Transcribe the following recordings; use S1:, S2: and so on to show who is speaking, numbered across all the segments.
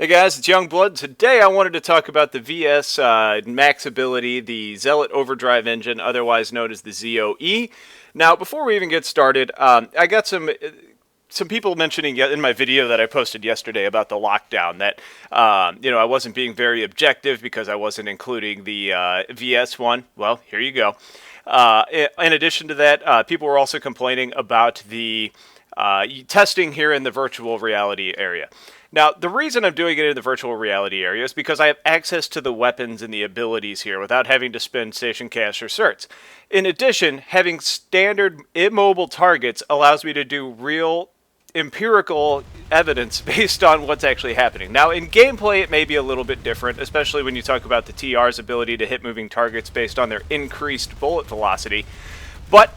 S1: Hey guys, it's Youngblood. Today I wanted to talk about the VS max ability, the Zealot Overdrive engine, otherwise known as the ZOE. Now, before we even get started, I got some people mentioning in my video that I posted yesterday about the lockdown that I wasn't being very objective because I wasn't including the VS one. Well, here you go. In addition to that, people were also complaining about the testing here in the virtual reality area. Now, the reason I'm doing it in the virtual reality area is because I have access to the weapons and the abilities here without having to spend station cash or certs. In addition, having standard immobile targets allows me to do real empirical evidence based on what's actually happening. Now, in gameplay, it may be a little bit different, especially when you talk about the TR's ability to hit moving targets based on their increased bullet velocity. But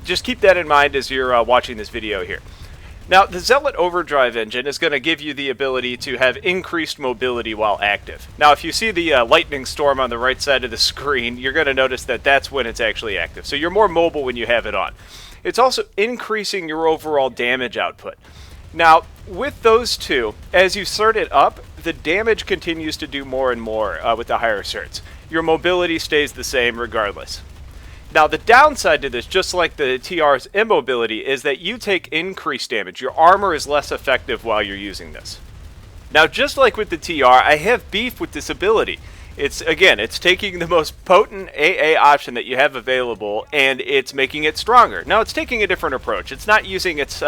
S1: just keep that in mind as you're watching this video here. Now, the Zealot Overdrive engine is going to give you the ability to have increased mobility while active. Now, if you see the lightning storm on the right side of the screen, you're going to notice that that's when it's actually active. So you're more mobile when you have it on. It's also increasing your overall damage output. Now, with those two, as you cert it up, the damage continues to do more and more with the higher certs. Your mobility stays the same regardless. Now, the downside to this, just like the TR's immobility, is that you take increased damage. Your armor is less effective while you're using this. Now, just like with the TR, I have beef with this ability. It's taking the most potent AA option that you have available, and it's making it stronger. Now, it's taking a different approach. It's not using its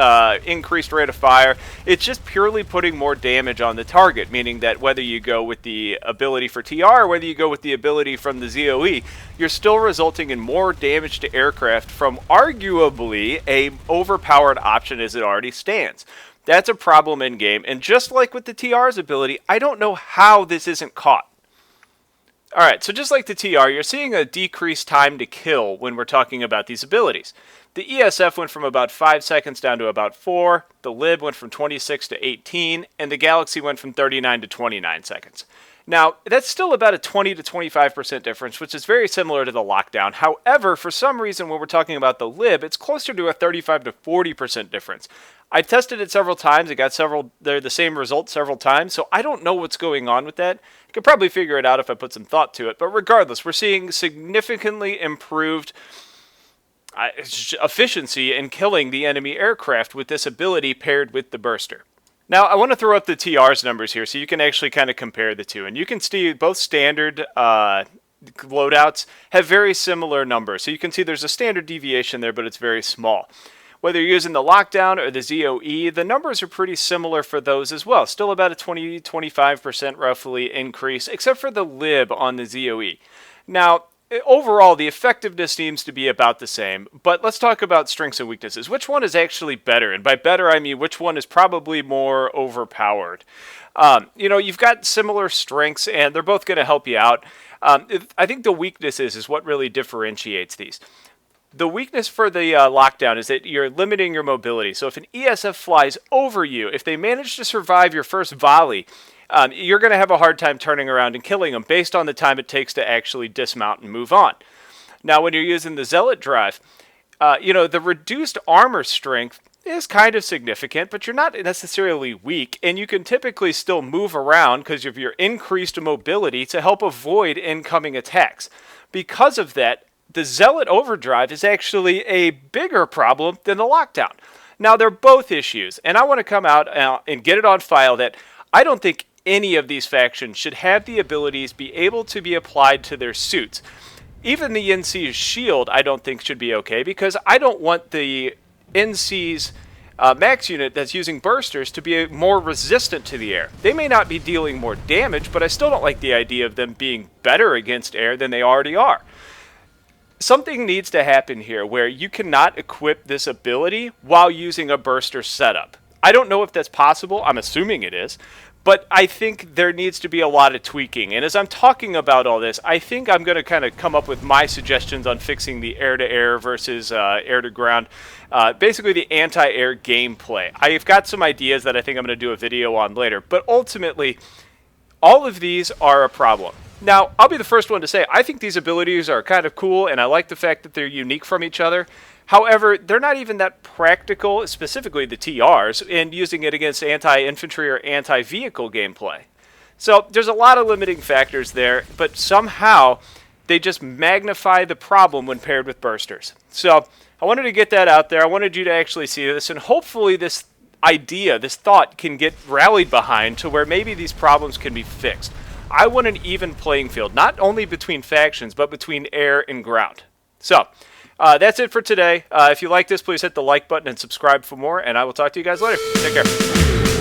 S1: increased rate of fire. It's just purely putting more damage on the target, meaning that whether you go with the ability for TR or whether you go with the ability from the ZOE, you're still resulting in more damage to aircraft from arguably a overpowered option as it already stands. That's a problem in game, and just like with the TR's ability, I don't know how this isn't caught. Alright, so just like the TR, you're seeing a decreased time to kill when we're talking about these abilities. The ESF went from about 5 seconds down to about 4, the Lib went from 26 to 18, and the Galaxy went from 39 to 29 seconds. Now, that's still about a 20 to 25% difference, which is very similar to the lockdown. However, for some reason, when we're talking about the Lib, it's closer to a 35 to 40% difference. I tested it several times. It got they're the same result several times, so I don't know what's going on with that. I could probably figure it out if I put some thought to it, but regardless, we're seeing significantly improved efficiency in killing the enemy aircraft with this ability paired with the burster. Now, I want to throw up the TR's numbers here so you can actually kind of compare the two. And you can see both standard loadouts have very similar numbers. So you can see there's a standard deviation there, but it's very small. Whether you're using the lockdown or the ZOE, the numbers are pretty similar for those as well. Still about a 20-25% roughly increase, except for the Lib on the ZOE. Now, overall, the effectiveness seems to be about the same, but let's talk about strengths and weaknesses. Which one is actually better? And by better, I mean which one is probably more overpowered. You've got similar strengths, and they're both going to help you out. I think the weaknesses is what really differentiates these. The weakness for the lockdown is that you're limiting your mobility. So if an ESF flies over you, if they manage to survive your first volley, you're going to have a hard time turning around and killing them based on the time it takes to actually dismount and move on. Now, when you're using the Zealot drive, the reduced armor strength is kind of significant, but you're not necessarily weak, and you can typically still move around because of your increased mobility to help avoid incoming attacks. Because of that, the Zealot Overdrive is actually a bigger problem than the lockdown. Now, they're both issues, and I want to come out and get it on file that I don't think any of these factions should have the abilities be able to be applied to their suits. Even the NC's shield, I don't think should be okay, because I don't want the NC's max unit that's using bursters to be more resistant to the air. They may not be dealing more damage, but I still don't like the idea of them being better against air than they already are. Something needs to happen here where you cannot equip this ability while using a burster setup. I don't know if that's possible. I'm assuming it is. But I think there needs to be a lot of tweaking. And as I'm talking about all this, I think I'm going to kind of come up with my suggestions on fixing the air-to-air versus air-to-ground. Basically the anti-air gameplay. I've got some ideas that I think I'm going to do a video on later. But ultimately, all of these are a problem. Now, I'll be the first one to say, I think these abilities are kind of cool, and I like the fact that they're unique from each other. However, they're not even that practical, specifically the TRs, in using it against anti-infantry or anti-vehicle gameplay. So there's a lot of limiting factors there, but somehow they just magnify the problem when paired with bursters. So I wanted to get that out there. I wanted you to actually see this, and hopefully this idea, this thought can get rallied behind to where maybe these problems can be fixed. I want an even playing field, not only between factions, but between air and ground. So that's it for today. If you like this, please hit the like button and subscribe for more, and I will talk to you guys later. Take care.